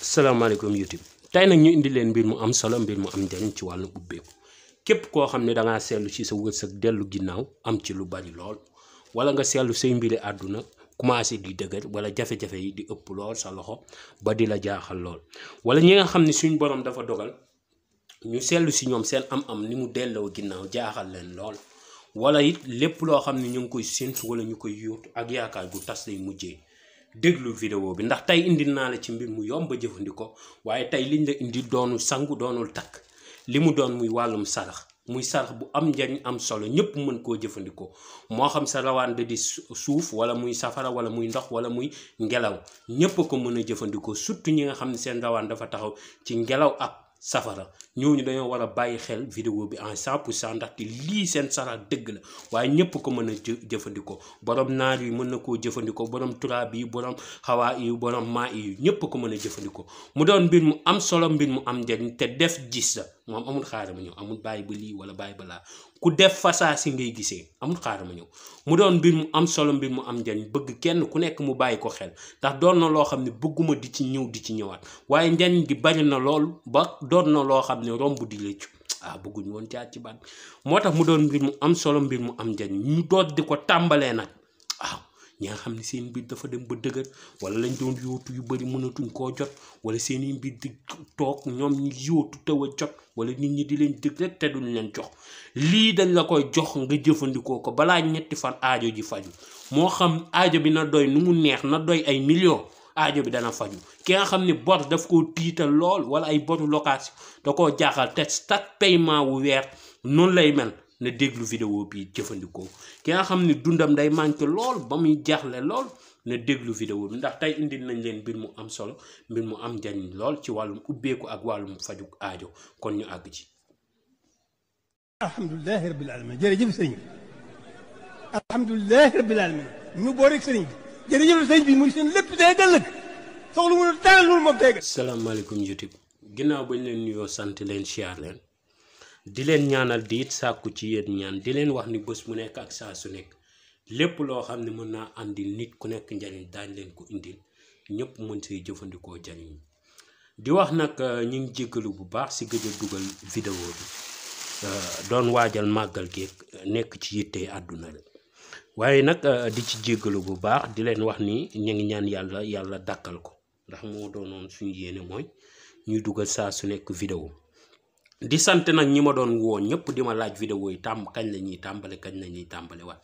salaamaaleykum YouTube tey nag ñu indi leen mbir mu am solo mbir mu am njariñ ci wàllu ubbeeku képp koo xam ne dangaa seetlu ci sa wërsëg dellu ginnaaw am ci lu bari lool wala nga seetlu say mbiri àdduna commencé di dëgër wala jafe-jafe yi di ëpp lool sa loxo ba di la jaaxal lool wala ñi nga xam ne suñ borom dafa dogal ñu seetlu si ñoom seen am-am ni mu delloo ginnaaw jaaxal leen lool wala it lépp loo xam ne ñu ngi koy séntu wala ñu koy yóotu ak yaakaar gu tas lay mujjee déglu vidéo bi ndax tey indil naa la ci mbir mu yomb a jëfandikoo waaye tey liñ la indi doonul sangu doonul takk li mu doon muy wàllum sarax muy sarax bu am njariñ am solo ñëpp mën koo jëfandikoo moo xam sa rawaan da di suuf wala muy safara wala muy ndox wala muy ngelaw ñëpp ko mën a jëfandikoo surtout ñi nga xam ne seen rawaan dafa taxaw ci ngelaw ak safara ñooñu dañoo war a bàyyi xel vidéo bi en 100% ndaxte lii seen sarax dëgg la waaye ñëpp ko mën a jëfandikoo borom naar yi mën na koo jëfandikoo borom turaab yi borom xawaa yi borom maa yi ñëpp ko mën a jëfandikoo mu doon mbir mu am solo mbir mu am njariñ te def gis la moom amul xaaral ma ñëw amul bàyyi ba lii wala bàyyi ba laa ku def fasaa si ngay gisee amul xaaral ma ñëw mu doon mbir mu am solo mbir mu am njariñ bëgg kenn ku nekk mu bàyyi ko xel ndax doon na loo xam ne bëgguma di ci ñëw di ci ñëwaat waaye njariñ gi bari na lool ba doon na loo xam ne romb di leccu bëgguñu woon jaar ci baat moo tax mu doon mbir mu am solo mbir mu am njariñ ñu doot di ko tàmbalee nag ñi nga xam ne seen mbir dafa dem ba dëgër wala lañ doon yóotu yu bari mënatuñ koo jot wala seen i mbir di toog ñoom ñi yóotu taw a jot wala nit ñi di leen dëgg rek te duñ leen jox lii dañ la koy jox nga jëfandikoo ko balaa ñetti fan aajo ji faju moo xam aajo bi na doy nu mu neex na doy ay millions aajo bi dana faju ki nga xam ne bor daf koo tiital lool wala ay boru location da koo jaaxal te chaque paiement wu weer noonu lay mel na déglu vidéo bi jëfandikoo ki nga xam ne dundam day manqué lool ba muy jaaxle lool na déglu vidéo bi ndax tey indil nañ leen mbir mu am solo mbir mu am njariñ lool ci wàllum ubbeeku ak wàllum fajuk aajo kon ñu àgg ci alhamdulilahi rabbil alamin jërëjëf sëriñ bi alhamdulilahi rabbil alamin ñu boo rek sëriñ bi jërëjëf sëriñ bi muy seen lépp day ëllëg soxla mu dara loolu moom tey salaamaaleykum YouTube ginnaaw bañ leen nuyoo sant leen siyaar leen di leen ñaanal di it sàkku ci yéen ñaan di leen wax ni bés mu nekk ak saa su nekk lépp loo xam ne mën naa andil nit ku nekk njariñ daañ leen ko indil ñëpp mën see jëfandikoo jariñ di wax nag ñu ngi jéggalu bu baax si gëj a dugal vidéo bi doon waajal màggal gi nekk ci yitte àdduna la waaye nag di ci jéggalu bu baax di leen wax ni ñu ngi ñaan yàlla dakkal ko ndax moo doonoon suñu yéene mooy ñuy dugal saa su nekk vidéo di sant nag ñi ma doon woo ñëpp di ma laaj vidéo yi kañ la ñuy tàmbale kañ la ñuy tàmbale waat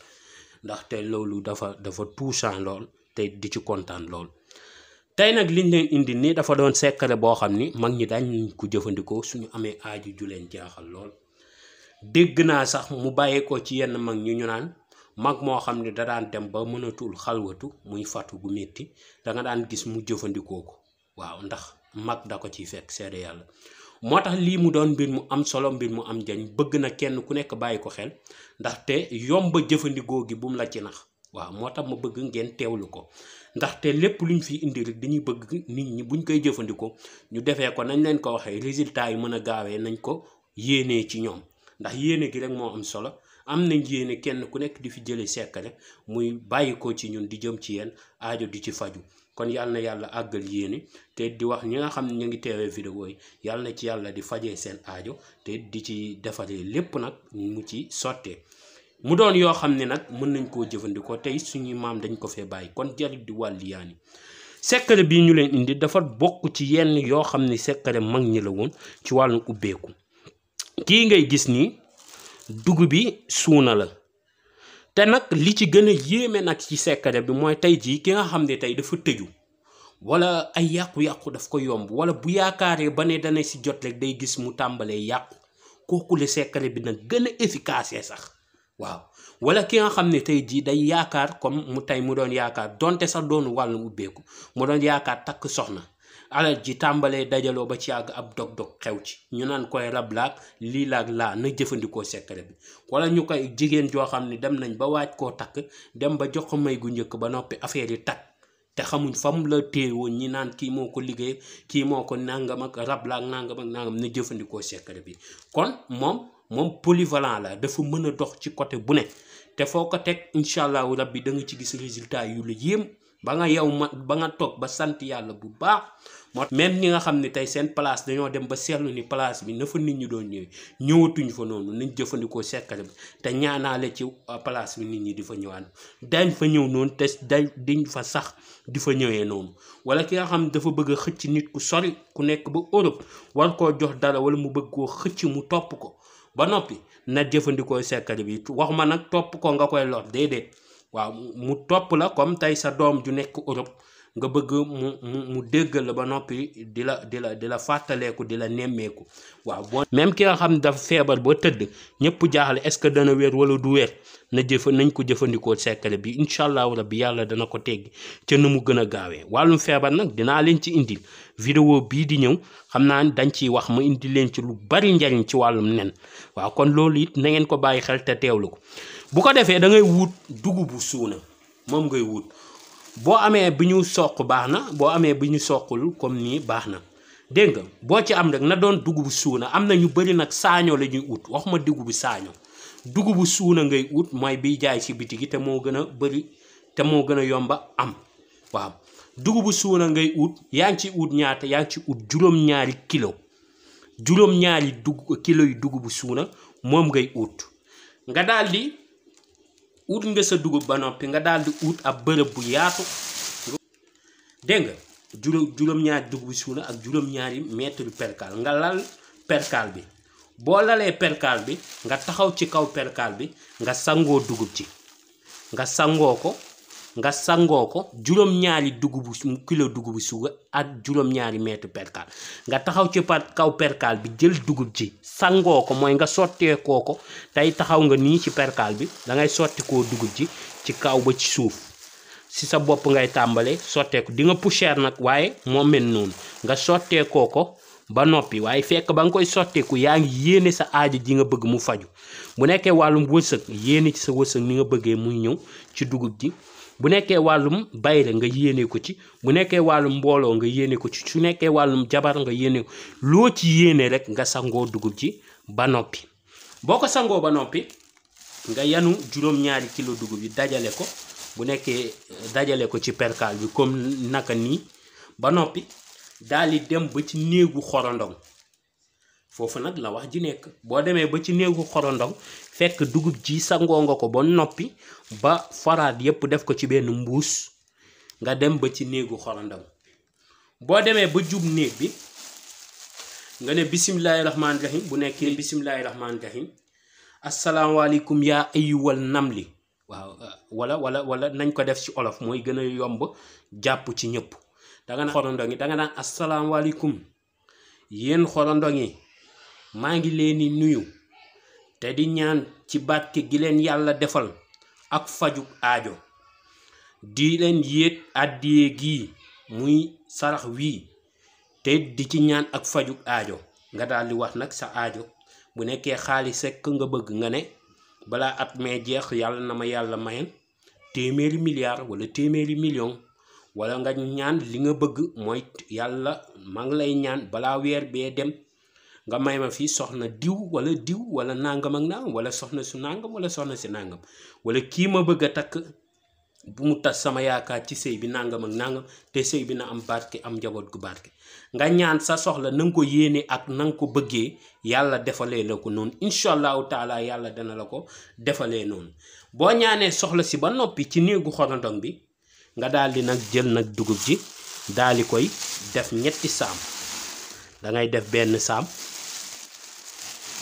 ndaxte loolu dafa touchant lool te di ci kontaan lool tey nag liñ leen indi nii dafa doon secret boo xam ni mag ñi dañ ko jëfandikoo suñu amee aaju ju leen jaaxal lool dégg naa sax mu bàyyeekoo ci yenn mag ñu naan mag moo xam ne da daan dem ba mënatul xalwatu muy fatu gu métti da nga daan gis mu jëfandikoo ko waaw ndax mag da ko ciy fekk seede yàlla moo tax lii mu doon mbir mu am solo mbir mu am njariñ bëgg na kenn ku nekk bàyyi ko xel ndaxte yomba jëfandikoo gi bu mu la ci nax waaw moo tax ma bëgg ngeen teewlu ko ndaxte lépp luñ fi indi rek dañuy bëgg nit ñi buñ koy jëfandikoo ñu defee ko nañ leen ko waxee résultat yi mën a gaawee nañ ko yéenee ci ñoom ndax yéene gi rek moo am solo am nañ yéene kenn ku nekk di fi jëlee secret muy bàyyi ko ci ñun di jëm ci yéen aajo di ci faju kon yàlla na yàlla àggal yéene te di wax ñi nga xam ne ñu ngi teewee vidéo yi yàlla na ci yàlla di fajee seen aajo te di ci defaree lépp nag mu ci sottee mu doon yoo xam ne nag mën nañ koo jëfandikoo tey suñuy maam dañ ko fee bàyyi kon jarit di wàlli yaani secret bii ñu leen indi dafa bokk ci yenn yoo xam ne secret mag ñi la woon ci wàllum ubbeeku kii ngay gis nii dugub bi suuna la te nag li ci gën a yéeme nag ci secret bi mooy tey jii ki nga xam ne tey dafa tëju wala ay yàqu-yàqu daf ko yomb wala bu yaakaaree ba ne dana si jot rek day gis mu tàmbalee yàqu kooku le secret bi nag gën a efficace sax waaw wala ki nga xam ne tey jii day yaakaar comme mu doon yaakaar donte sax doonu wàllum ubbeeku mu doon yaakaar takk soxna alal ji tàmbalee dajaloo ba ci yàgg ab dog-dog xew ci ñu naan koy rab laag lii laag laa na jëfandikoo secret bi wala ñu koy jigéen joo xam ne dem nañ ba waaj koo takk dem ba jox ko may gu njëkk ba noppi affaire yi takk te xamuñ fam la téewoon ñi naan kii moo ko liggéey kii moo ko nangam ak rab laag nangam ak nangam na jëfandikoo secret bi kon moom polyvalent la dafa mën a dox ci côté bu ne te foo ko teg incha allahu rabbi da nga ci gis résultat yu la yéem ba nga yow ba nga toog ba sant yàlla bu baax moo même ñi nga xam ne tey seen place dañoo dem ba seetlu ni place bi na fa nit ñi doon ñëwee ñëwatuñ fa noonu nañ jëfandikoo secret bi te ñaanaale ci place bi nit ñi di fa ñëwaat dañ fa ñëw noonu te diñ fa sax di fa ñëwee noonu wala ki nga xam ne dafa bëgg a xëcc nit ku sori ku nekk ba Europe war koo jox dara wala mu bëgg koo xëcc mu topp ko ba noppi na jëfandikoo secret bi wax ma nag topp ko nga koy lor déedéet waaw mu topp la comme tey sa doom ju nekk Europe nga bëgg mu déggal la ba noppi di la fàttaleeku di la nemmeeku waaw boo même ki nga xam ne dafa feebar ba tëdd ñëpp jaaxle est-ce que dana wér wala du wér nañ ko jëfandikoo secret bi incha allahu rabbi yàlla dana ko teggi ca na mu gën a gaawee wàllum feebar nag dinaa leen ci indil vidéo bii di ñëw xam naa ni dañ ciy wax ma indi leen ci lu bari njariñ ci wàllum nen waaw kon loolu it na ngeen ko bàyyi xel te teewlu ko bu ko defee da ngay wut dugubu suuna moom ngay wut boo amee bi ñu soq baax na boo amee bi ñu soqul comme nii baax na dégg nga boo ci am rek na doon dugubu suuna am na ñu bëri nag saaño la ñuy ut waxuma dugubu saaño dugubu suuna ngay ut mooy biy jaay ci biti gi te moo gën a bëri te moo gën a yomba am waaw dugubu suuna ngay ut yaa ngi ci ut ñaata yaa ngi ci ut juróom-ñaari kilo kilo yu dugubu suuna moom ngay ut nga daal di ut nga sa dugub ba noppi nga daal di ut ab bërëb bu yaatu dégg nga juróom-ñaari dugubu suuna ak juróom-ñaari mètre percal nga lal percal bi boo lalee percal bi nga taxaw ci kaw percal bi nga sangoo dugub ci nga sangoo ko juróom-ñaari kilo dugubu suuna ak juróom-ñaari mètre percal nga taxaw ci kaw percal bi jël dugub ji sangoo ko mooy nga sotteekoo ko tey taxaw nga nii ci percal bi da ngay sotti koo dugub ji ci kaw ba ci suuf si sa bopp ngay tàmbalee sotteeku di nga poussière nag waaye moo mel noonu nga sotteekoo ko ba noppi waaye fekk ba nga koy sotteeku yaa ngi yéene sa aajo ji nga bëgg mu faju bu nekkee wàllum wërsëg yéene ci sa wërsëg ni nga bëggee muy ñëw ci dugub ji bu nekkee wàllum bayre nga yéene ko ci bu nekkee wàllum mbooloo nga yéene ko ci su nekkee wàllum jabar nga yéene ko loo ci yéene rek nga sangoo dugub ji ba noppi boo ko sangoo ba noppi nga yanu juróom-ñaari kilo dugub yi dajale ko bu nekkee dajale ko ci percal bi comme naka nii ba noppi daal di dem ba ci néegu xorondong foofu nag la wax ji nekk boo demee ba ci néegu xorondong fekk dugub ji sangoo nga ko ba noppi ba faraat yépp def ko ci benn mbuus nga dem ba ci néegu xorondong boo demee ba jub néeg bi nga ne bisimilahi rahmaani rahim bu nekkee bisimilahi rahmaani rahim asalaamaaleykum yaa ayyuwal namli waaw wala nañ ko def ci olof mooy gën a yomb jàpp ci ñëpp danga naan xorondong yi danga naan asalaamaaleykum yéen xorondong yi maa ngi leen di nuyu te di ñaan ci barke gi leen yàlla defal ak faju aajo di leen yéet àddiyee gii muy sarax wii te di ci ñaan ak faju aajo nga daal di wax nag sa aajo bu nekkee xaalis rekk nga bëgg nga ne balaa at mee jeex yàlla na ma yàlla mayen téeméeri milliard wala téeméeri million wala nga ñaan li nga bëgg mooy yàlla maa ngi lay ñaan balaa weer bee dem nga may ma fii soxna diw wala nangam ak nangam wala soxna su nangam wala soxna si nangam wala kii ma bëgg a takk bu mu tas sama yaakaar ci sëy bi nangam ak nangam te sëy bi na am barke am njaboot gu barke nga ñaan sa soxla na nga ko yéene ak na nga ko bëggee yàlla defalee la ko noonu incha allahu taala yàlla dana la ko defalee noonu boo ñaanee soxla si ba noppi ci néegu xorondong bi nga daal di nag jël nag dugub ji daal di koy def ñetti saam da ngay def benn saam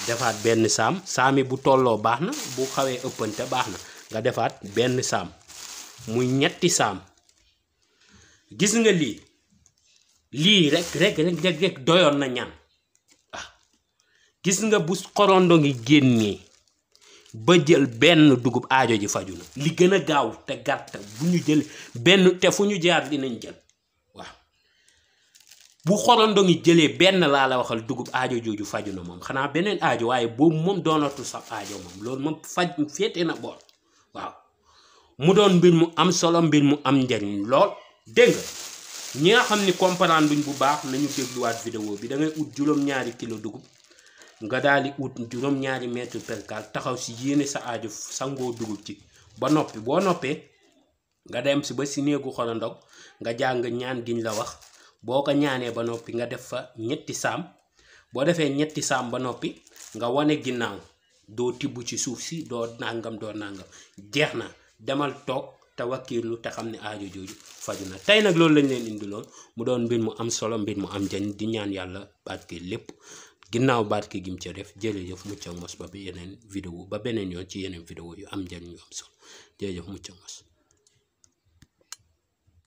defaat benn saami bu tolloo baax na bu xawee ëppante baax na nga defaat benn saam muy ñetti saam gis nga lii rek doyoon na ñaan gis nga bu xorondo ngi génnee ba jël benn dugub aajo ji faju na li gën a gaaw te gàtt bu ñu jël benn te fu ñu jaar dinañ jël waaw bu xorondo ngi jëlee benn laa la waxal dugub aajo jooju faju na moom xanaa beneen aajo waaye boobu moom doonatul sax aajo moom loolu moom faj féete na boor waaw mu doon mbir mu am solo mbir mu am njariñ lool dégg nga ñi nga xam ni comprendre duñ bu baax nañu dégluwaat vidéo bi da ngay ut juróom-ñaari kilo dugub nga daal di ut juróom-ñaari mètre percal taxaw si yéene sa aajo sangoo dugub ci ba noppi boo noppee nga dem si ba si néegu xorondong nga jàng ñaan giñ la wax boo ko ñaanee ba noppi nga def fa ñetti saam boo defee ñetti saam ba noppi nga wane ginnaaw doo tibb ci suuf si doo nangam jeex na demal toog te wakkiirlu te xam ne aajo jooju faju na tey nag loolu lañ leen indiloon mu doon mbir mu am solo mbir mu am njariñ di ñaan yàlla barke lépp ginnaaw barke gim ca def jërëjëf mucc ak mos ba yeneen vidéo ba beneen yoon ci yeneen vidéo yu am njariñ yu am solo jërëjëf mucc ak mos